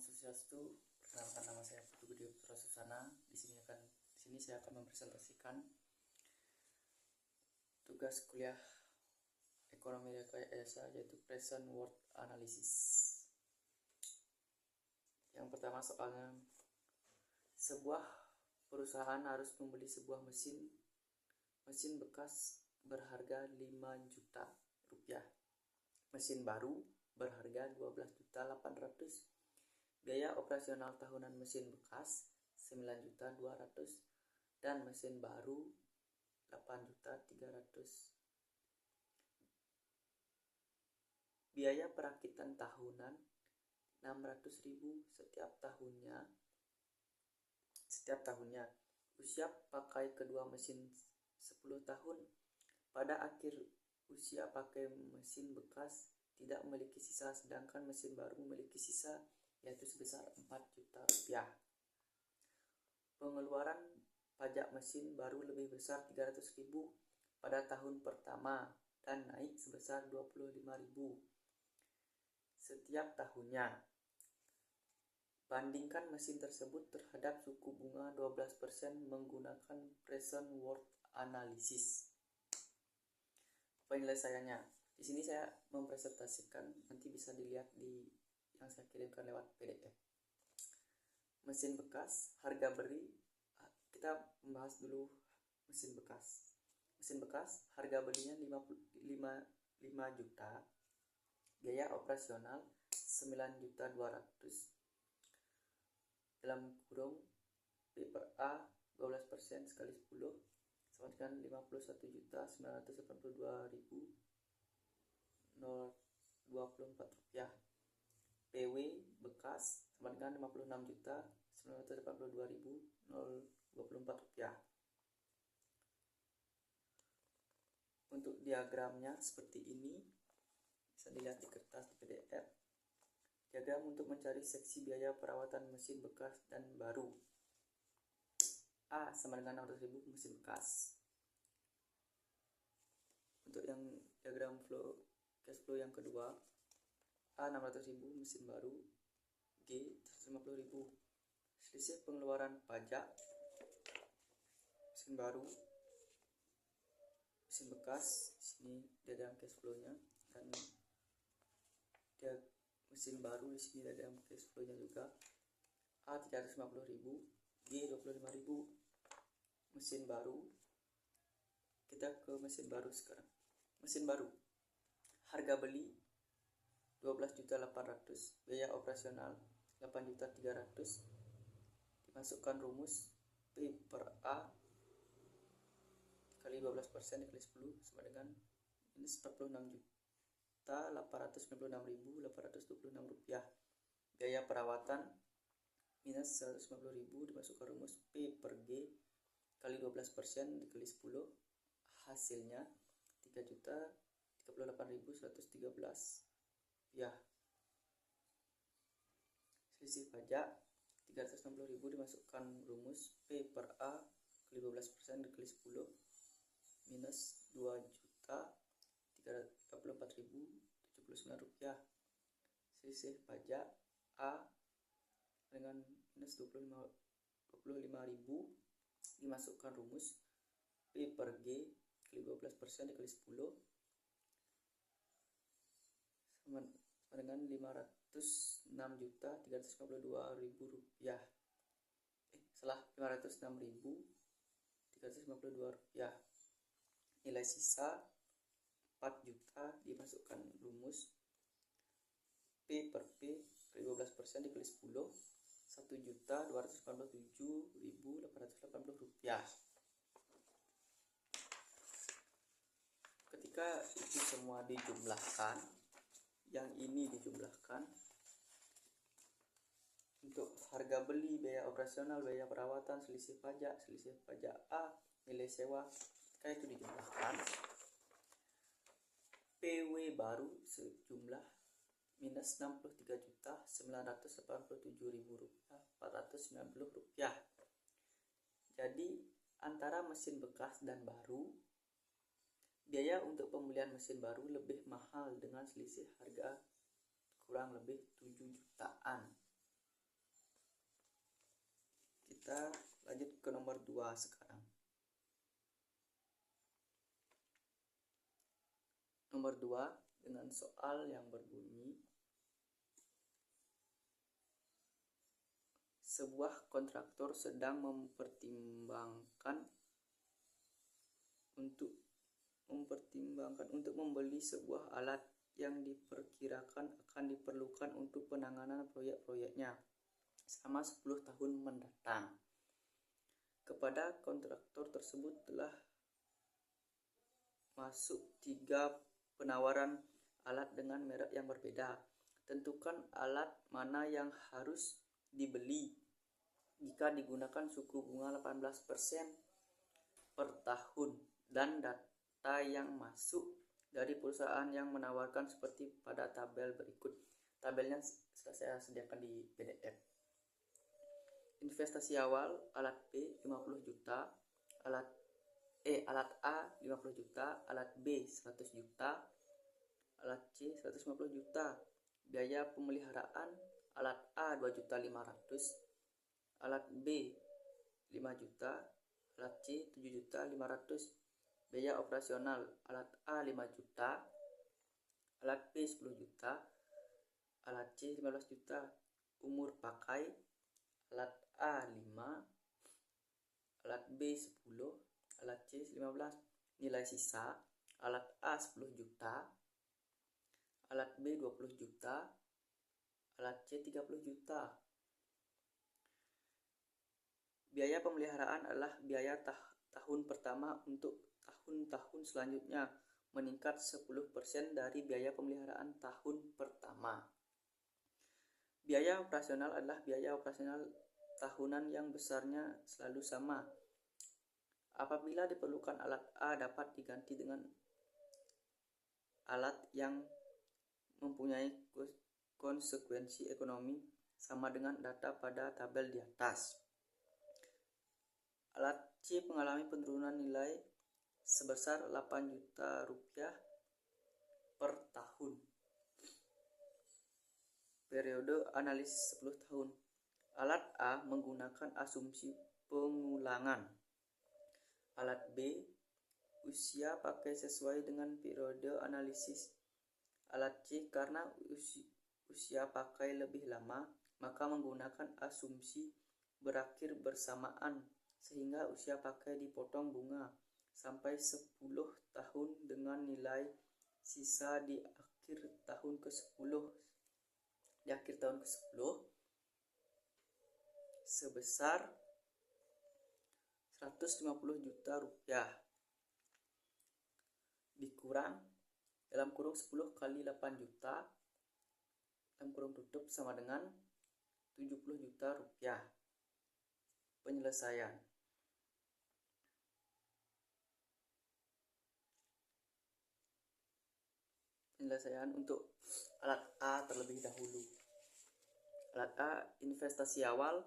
Swastiastu. Perkenalkan, nama saya Putu Budi Putra Susana. Di sini saya akan mempresentasikan tugas kuliah Ekonomi Rekayasa, yaitu Present Worth Analysis. Yang pertama soalnya, sebuah perusahaan harus membeli sebuah mesin bekas berharga 5 juta rupiah. Mesin baru berharga 12.800.000. Biaya operasional tahunan mesin bekas 9.200.000 dan mesin baru 8.300.000. Biaya perakitan tahunan 600.000 setiap tahunnya. Usia pakai kedua mesin 10 tahun. Pada akhir usia pakai mesin bekas tidak memiliki sisa, sedangkan mesin baru memiliki sisa, yaitu sebesar 4 juta rupiah. Pengeluaran pajak mesin baru lebih besar 300.000 pada tahun pertama dan naik sebesar 25.000 setiap tahunnya. Bandingkan mesin tersebut terhadap suku bunga 12% menggunakan present worth analysis. Apa penyelesaiannya? Di sini saya mempresentasikan, nanti bisa dilihat di yang saya kirimkan lewat PDF. Mesin bekas, harga beli. Kita membahas dulu mesin bekas. Mesin bekas, harga belinya 5 juta. Biaya operasional 9.200.000. Dalam kurung P per A 12% sekali 10 sama dengan 51.982.024 rupiah. PW bekas sama dengan 56.982.024 rupiah. Untuk diagramnya seperti ini, bisa dilihat di kertas di PDF. Diagram untuk mencari seksi biaya perawatan mesin bekas dan baru. A sama dengan 600.000 mesin bekas. Untuk yang diagram cash flow yang kedua, A 600.000 mesin baru, G 150.000. Selisih pengeluaran pajak mesin baru, mesin bekas. Sini diagram cash flow-nya, dan dia mesin baru di sini diagram cash flow-nya juga. A 350.000, G 25.000. Mesin baru. Kita ke mesin baru sekarang. Mesin baru, harga beli 12.800.000, biaya operasional 8.300.000. Dimasukkan rumus P per A kali 12% dikali 10 sama dengan minus 46.896.826 rupiah. Biaya perawatan minus 150.000, dimasukkan rumus P per G kali 12% dikali 10, hasilnya 3.038.113 rupiah. Selisih pajak 360.000, dimasukkan rumus P per A kali 12% dikali 10 minus 2.384.079 rupiah. Selisih pajak A dengan minus 25.000, dimasukkan rumus P per G kali 12% dikali 10 sama dengan 506.352.000 rupiah. 506.352 rupiah. Nilai sisa 4 juta, dimasukkan rumus P per P kali 12% dikali 10 1.287.880 rupiah. Ketika itu semua dijumlahkan, yang ini dijumlahkan, untuk harga beli, biaya operasional, biaya perawatan, selisih pajak A, nilai sewa, ketika itu dijumlahkan, PW baru sejumlah minus 63.987.490 rupiah. Jadi antara mesin bekas dan baru, biaya untuk pembelian mesin baru lebih mahal dengan selisih harga kurang lebih 7 jutaan. Kita lanjut ke nomor 2 sekarang. Nomor 2 dengan soal yang berbunyi, sebuah kontraktor sedang mempertimbangkan untuk membeli sebuah alat yang diperkirakan akan diperlukan untuk penanganan proyek-proyeknya selama 10 tahun mendatang. Kepada kontraktor tersebut telah masuk 3 penawaran alat dengan merek yang berbeda. Tentukan alat mana yang harus dibeli jika digunakan suku bunga 18% per tahun dan data yang masuk dari perusahaan yang menawarkan seperti pada tabel berikut. Tabelnya sudah saya sediakan di PDF. Investasi awal alat B 50 juta, alat A 50 juta, alat B 100 juta, alat C 150 juta. Biaya pemeliharaan alat A 2.500.000, alat B 5 juta, alat C 7.500.000. Biaya operasional alat A 5 juta, alat B 10 juta, alat C 15 juta. Umur pakai alat A 5, alat B 10, alat C 15. Nilai sisa alat A 10 juta, alat B 20 juta, alat C 30 juta. Biaya pemeliharaan adalah biaya tahun pertama untuk tahun-tahun selanjutnya, meningkat 10% dari biaya pemeliharaan tahun pertama. Biaya operasional adalah biaya operasional tahunan yang besarnya selalu sama. Apabila diperlukan alat A dapat diganti dengan alat yang mempunyai konsekuensi ekonomi sama dengan data pada tabel di atas. Alat C mengalami penurunan nilai sebesar 8 juta rupiah per tahun. Periode analisis 10 tahun. Alat A menggunakan asumsi pengulangan. Alat B usia pakai sesuai dengan periode analisis. Alat C karena usia pakai lebih lama, maka menggunakan asumsi berakhir bersamaan sehingga usia pakai dipotong bunga sampai 10 tahun dengan nilai sisa di akhir tahun ke-10 sebesar 150 juta rupiah dikurang dalam kurung 10 kali 8 juta dalam kurung tutup sama dengan 70 juta rupiah. Penyelesaian. Penyelesaian untuk alat A terlebih dahulu. Alat A investasi awal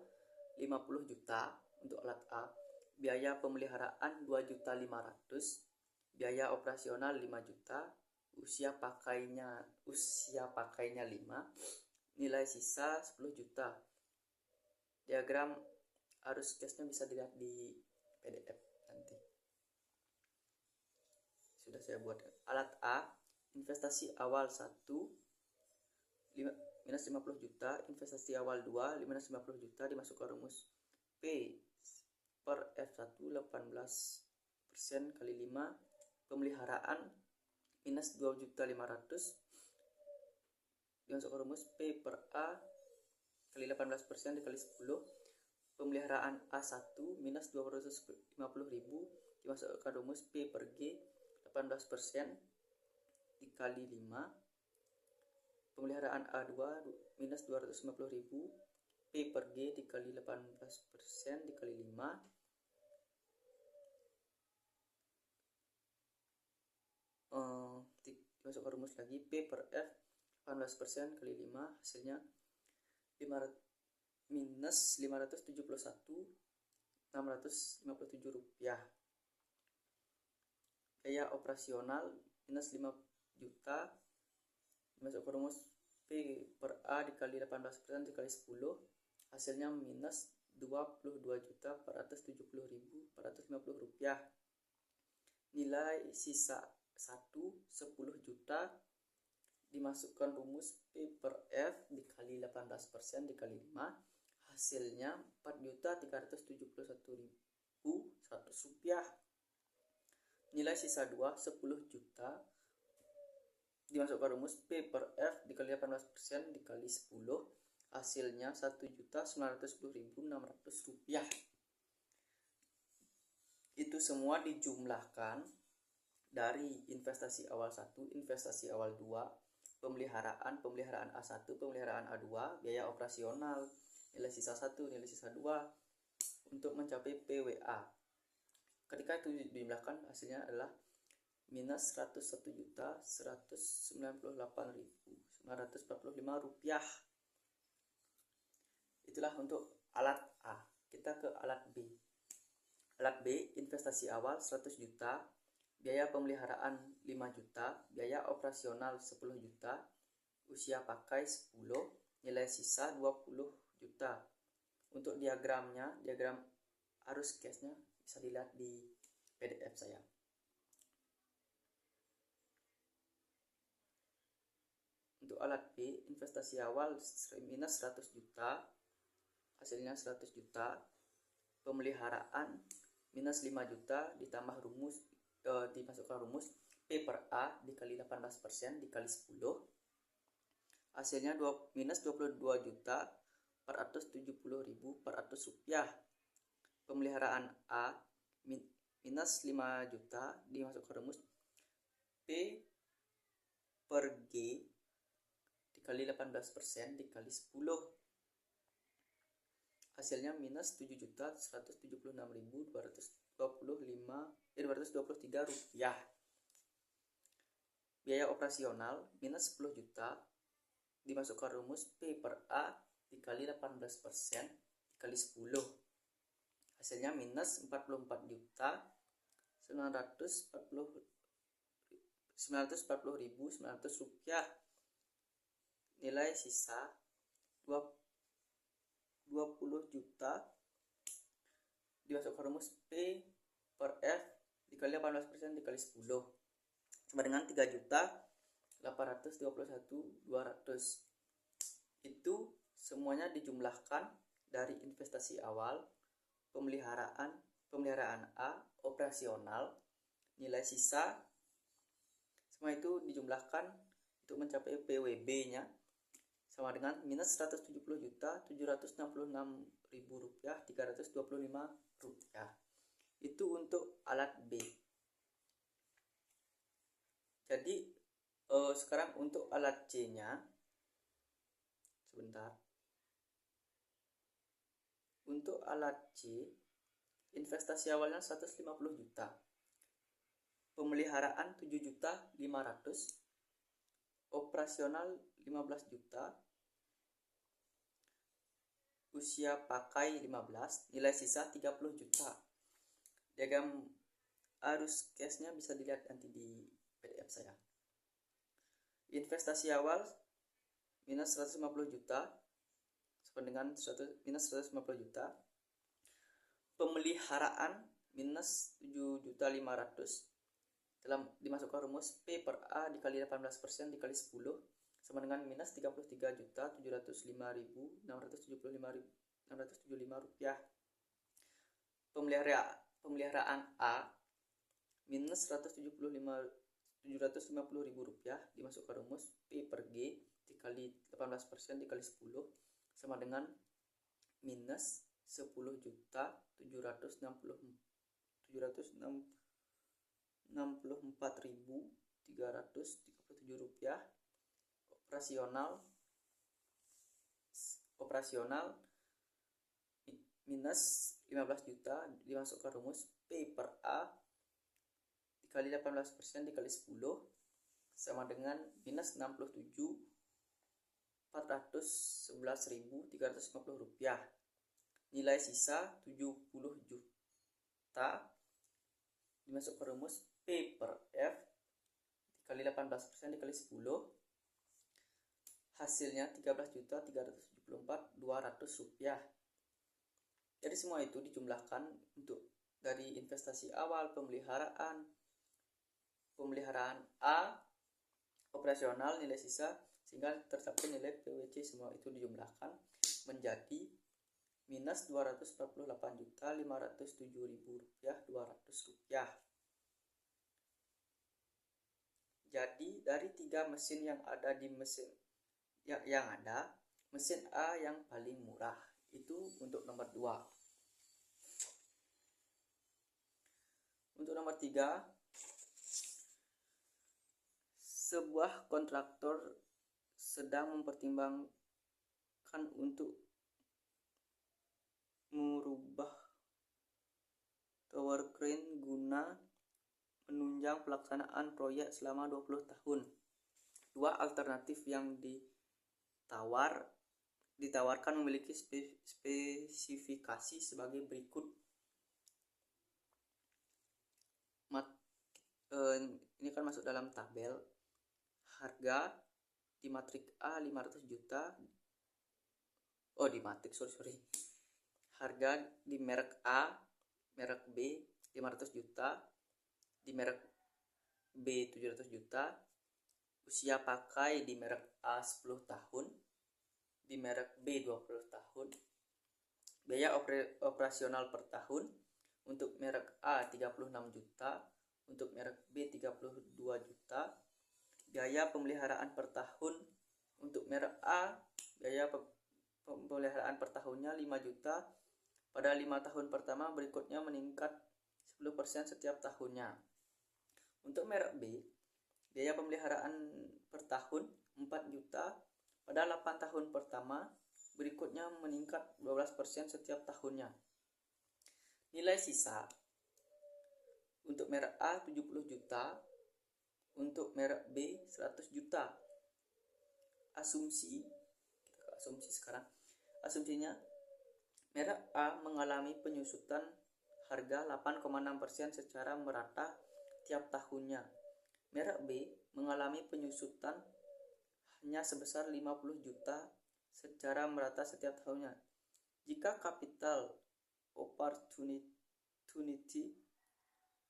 50 juta untuk alat A. Biaya pemeliharaan 2.500.000, biaya operasional 5 juta, usia pakainya 5, nilai sisa 10 juta. Diagram arus cashnya bisa dilihat di PDF nanti. Sudah saya buat. Alat A investasi awal 1 minus 50 juta, investasi awal 2 minus 50 juta dimasukkan rumus P per F1 18% kali 5, pemeliharaan minus 2.500.000 dimasukkan rumus P per A kali 18% dikali 10, pemeliharaan A1 minus 250.000 dimasukkan rumus P per G 18% dikali 5, pemeliharaan A2 minus 250.000 P per G dikali 18% dikali 5, dimasukkan rumus lagi P per F 18% kali 5, hasilnya minus 571.657 rupiah. Biaya operasional minus 5 juta dimasukkan rumus P per A dikali 18% dikali 10, hasilnya minus 22.470.450 rupiah. Nilai sisa 10 juta dimasukkan rumus P per F dikali 18% dikali 5, hasilnya 4.371.100 rupiah. Nilai sisa 10 juta dimasukkan rumus P per F dikali 18% dikali 10, hasilnya 1.910.600 rupiah. Itu semua dijumlahkan dari investasi awal 1, investasi awal 2, pemeliharaan A1, pemeliharaan A2, biaya operasional, nilai sisa 1, nilai sisa 2 untuk mencapai PWA. Ketika itu dijumlahkan, hasilnya adalah minus 101.198.945 rupiah. Itulah untuk alat A. Kita ke alat B. Alat B, investasi awal 100 juta, biaya pemeliharaan 5 juta, biaya operasional 10 juta, usia pakai 10, nilai sisa 20 juta. Untuk diagramnya, diagram arus cashnya bisa dilihat di PDF saya. Untuk alat B, investasi awal minus 100 juta, hasilnya 100 juta, pemeliharaan minus 5 juta ditambah rumus dimasukkan rumus P per A dikali 18% dikali 10, hasilnya minus 22.470.400 rupiah. Pemeliharaan A minus 5 juta dimasukkan rumus P per G dikali 18% dikali 10, hasilnya minus 7.176.223 rupiah. Biaya operasional minus 10 juta dimasukkan rumus P per A dikali 18% dikali 10, hasilnya minus 44.940.900 rupiah. Nilai sisa 20 juta dimasukkan rumus P per F dikali 18% dikali 10 sama dengan 3.821.200. Itu semuanya dijumlahkan dari investasi awal, pemeliharaan A, operasional, nilai sisa, semua itu dijumlahkan untuk mencapai PWB-nya sama dengan minus 170.766.000 rupiah 325 rupiah. Itu untuk alat B. Jadi sekarang untuk alat C nya, sebentar. Untuk alat C, investasi awalnya 150 juta, pemeliharaan 7.500.000, operasional 15 juta, usia pakai 15, nilai sisa 30 juta. Diagram arus cashnya bisa dilihat nanti di PDF saya. Investasi awal minus 150 juta sama dengan minus 150 juta. Pemeliharaan minus 7.500.000 dalam dimasukkan rumus P per A dikali 18% dikali 10 sama dengan minus 33.705.675 rupiah. Pemeliharaan A minus 175.000 rupiah dimasukkan rumus P per G dikali 18% dikali 10 sama dengan minus 10.764.337 rupiah. Operasional minus 15 juta dimasukkan rumus P per A dikali 18% dikali 10 sama dengan minus 67.411.350 rupiah. Nilai sisa 70 juta dimasukkan rumus P per F dikali 18% dikali 10, hasilnya 13.374.200 rupiah. Jadi semua itu dijumlahkan untuk dari investasi awal, pemeliharaan A, operasional, nilai sisa, sehingga tercapai nilai PWC. Semua itu dijumlahkan menjadi minus Rp248.507.200. Jadi dari 3 mesin yang ada di mesin yang ada, mesin A yang paling murah. Itu untuk nomor 2. Untuk nomor 3, sebuah kontraktor sedang mempertimbangkan untuk merubah tower crane guna menunjang pelaksanaan proyek selama 20 tahun. 2 alternatif yang ditawarkan memiliki spesifikasi sebagai berikut. Ini kan masuk dalam tabel. Harga di matrik A 500 juta. Di matrik, sorry. Harga di merek A, merek B 500 juta, di merek B 700 juta. Usia pakai di merek A 10 tahun, di merek B 20 tahun. Biaya operasional per tahun untuk merek A 36 juta, untuk merek B 32 juta. Biaya pemeliharaan per tahun untuk merek A, biaya pemeliharaan per tahunnya 5 juta pada 5 tahun pertama, berikutnya meningkat 10% setiap tahunnya. Untuk merek B, biaya pemeliharaan per tahun 4 juta pada 8 tahun pertama, berikutnya meningkat 12% setiap tahunnya. Nilai sisa untuk merek A 70 juta, untuk merek B 100 juta. Asumsinya merek A mengalami penyusutan harga 8,6% secara merata tiap tahunnya. Merek B mengalami penyusutan hanya sebesar 50 juta secara merata setiap tahunnya. Jika capital opportunity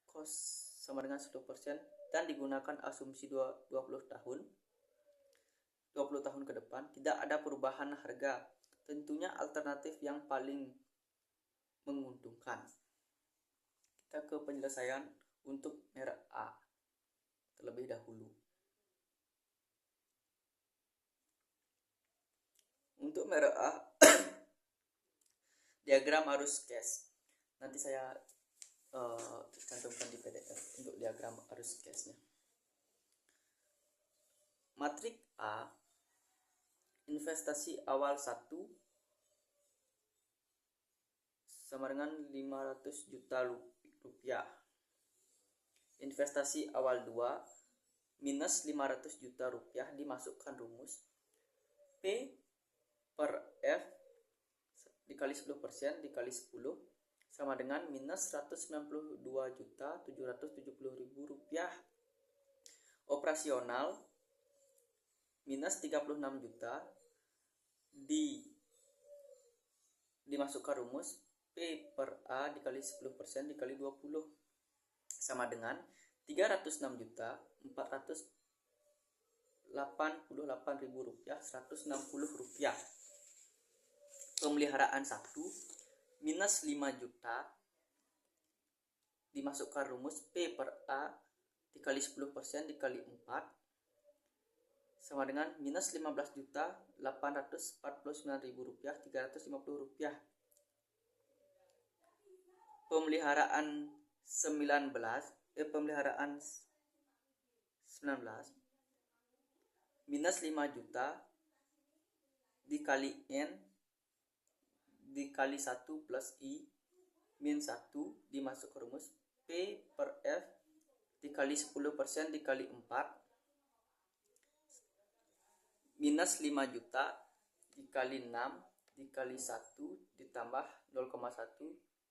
cost sama dengan 10% dan digunakan asumsi 20 tahun ke depan, tidak ada perubahan harga. Tentunya alternatif yang paling menguntungkan. Kita ke penyelesaian untuk merek A terlebih dahulu. Untuk merek A, diagram arus cash. Nanti saya cantumkan di PDF untuk diagram arus cashnya. Matrik A, investasi awal 1 sama dengan 500 juta rupiah. Investasi awal 2 minus 500 juta rupiah, dimasukkan rumus P per F dikali 10% dikali 10 sama dengan minus 192.770.000 rupiah. Operasional minus 36 juta dimasukkan rumus P per A dikali 10% dikali 20 sama dengan 306.488.000 rupiah, 160 rupiah. Pemeliharaan 1 minus 5 juta dimasukkan rumus P per A dikali 10% dikali 4 sama dengan minus 15.849.000 rupiah, 350 rupiah. Pemeliharaan 19 minus 5 juta dikali N dikali 1 plus I min 1 dimasuk ke rumus P per F dikali 10% dikali 4 minus 5 juta dikali 6 dikali 1 ditambah 0,1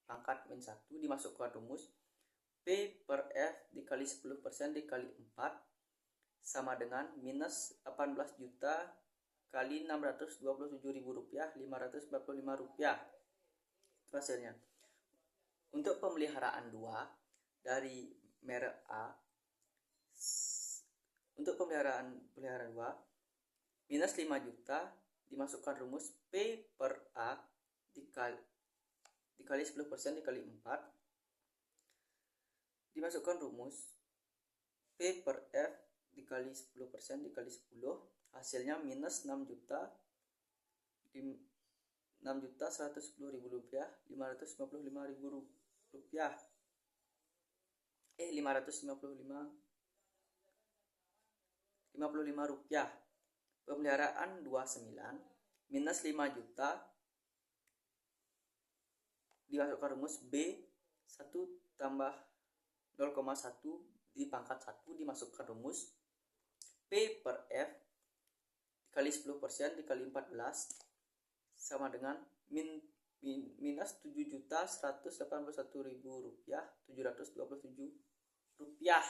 pangkat min 1 dimasukkan rumus P per F dikali 10% dikali 4 sama dengan minus 18 juta kali 627.000 rupiah, 545 rupiah. Itu hasilnya. Untuk pemeliharaan 2 dari merek A, untuk pemeliharaan 2 minus 5 juta dimasukkan rumus P per A dikali 10% dikali 4, dimasukkan rumus P per F dikali 10% dikali 10, hasilnya minus 6 juta 110.000 rupiah, 555.000 rupiah, 555 rupiah. Pemeliharaan 29 minus 5 juta dimasukkan rumus B 1 tambah 0,1 di pangkat 1 dimasukkan rumus P per F dikali 10% dikali 14 sama dengan minus 7.181.000 rupiah, 727 rupiah.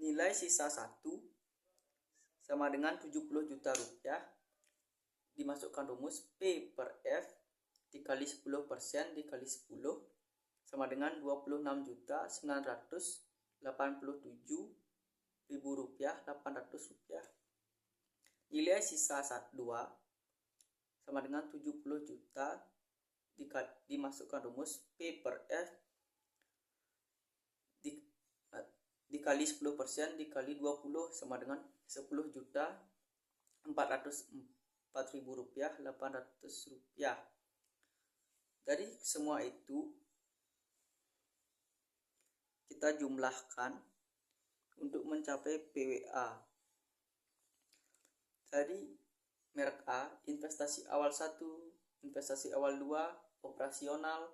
Nilai sisa 1 sama dengan 70 juta rupiah, dimasukkan rumus P per F dikali 10% dikali 10 sama dengan 26.987.000 rupiah, 800 rupiah. Nilai sisa 2 sama dengan 70 juta dimasukkan rumus P per F dikali 10% dikali 20 sama dengan 10.404.000 rupiah, 800 rupiah. Dari semua itu kita jumlahkan untuk mencapai PWA. Dari merek A, investasi awal 1, investasi awal 2, operasional,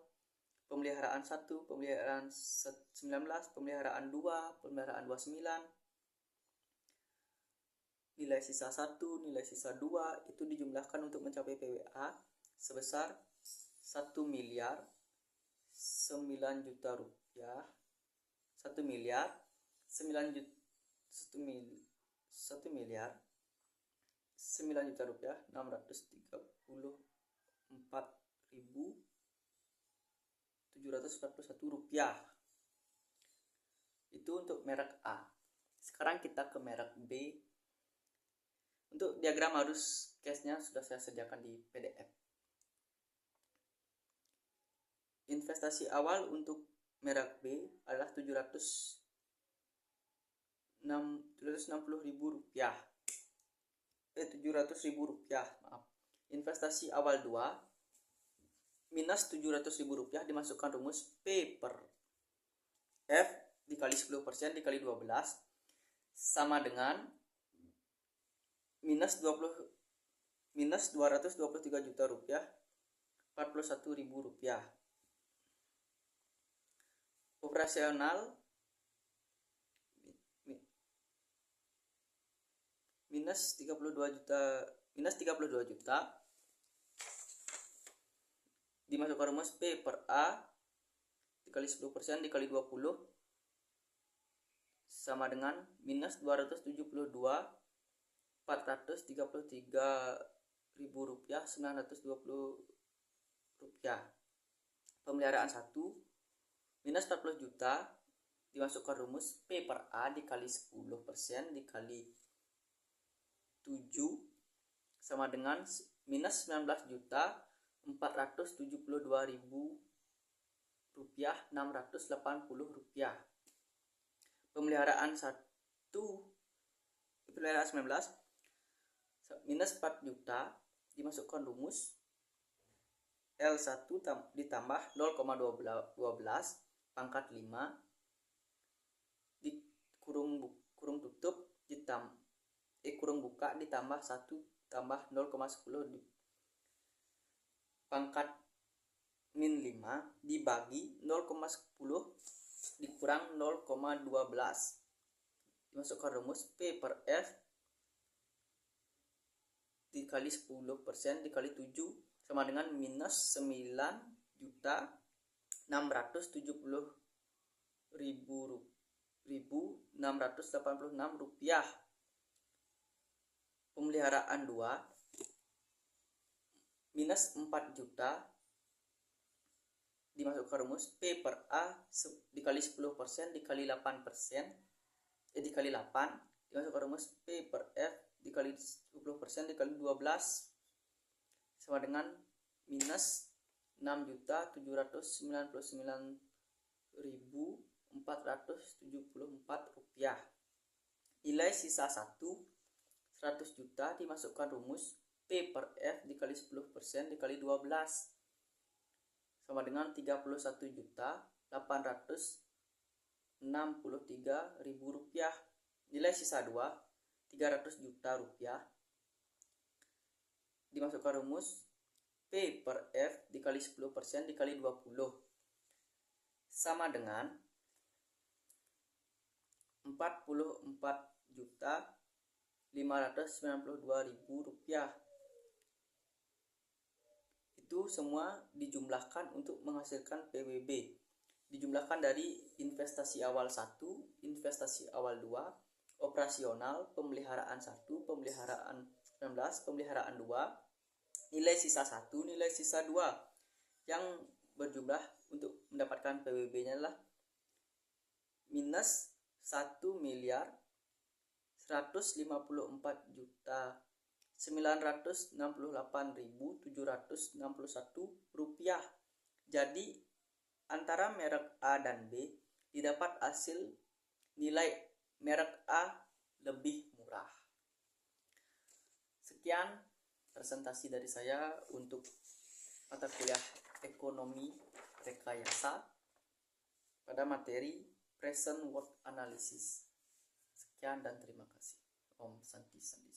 pemeliharaan 1, pemeliharaan 19, pemeliharaan 2, pemeliharaan 29, nilai sisa 1, nilai sisa 2 itu dijumlahkan untuk mencapai PWA sebesar 1 miliar 9 juta rupiah, 1 miliar 9 juta rupiah 634.741 rupiah. Itu untuk merek A. Sekarang kita ke merek B. Untuk diagram arus cashnya sudah saya sediakan di PDF. Investasi awal untuk merek B adalah 760.000 rupiah. 700.000 rupiah, maaf. Investasi awal 2 minus 700.000 rupiah dimasukkan rumus P per F dikali 10% dikali 12 sama dengan minus 223 juta rupiah, 41.000 rupiah. Operasional minus 32 juta dimasukkan rumus P per A dikali 10% dikali 20 sama dengan minus 272.433.000 rupiah, 920 rupiah. Pemeliharaan 1 minus 40 juta dimasukkan rumus P per A dikali 10% dikali 7 sama dengan minus 19.472.000 rupiah, 680 rupiah. Pemeliharaan 19 minus 4 juta dimasukkan rumus L1 ditambah 0,12 pangkat 5 di kurung tutup kurung buka ditambah 1 tambah 0,10 di pangkat min 5 dibagi 0,10 dikurang 0,12 dimasukkan rumus P per F dikali 10% dikali 7 sama dengan minus 9.670.686 rupiah. Pemeliharaan 2 minus 4 juta dimasukkan rumus P per A dikali 10% dikali 8% dikali 8 dimasukkan rumus P per F dikali 10% dikali 12 sama dengan minus 6.799.474 rupiah. Nilai sisa 100 juta dimasukkan rumus P per F dikali 10% dikali 12 sama dengan 31.863.000 rupiah. Nilai sisa 2 300 juta rupiah dimasukkan rumus P per F dikali 10% dikali 20 sama dengan 44.592.000 rupiah. Itu semua dijumlahkan untuk menghasilkan PWB. Dijumlahkan dari investasi awal 1, investasi awal 2, operasional, pemeliharaan 1, pemeliharaan 19, pemeliharaan 2, nilai sisa 1, nilai sisa 2. Yang berjumlah untuk mendapatkan PWB-nya adalah minus 1.154.968.761 rupiah. Jadi antara merek A dan B didapat hasil nilai merek A lebih murah. Sekian presentasi dari saya untuk mata kuliah ekonomi rekayasa pada materi present worth analysis. Sekian dan terima kasih. Om Santi Santi.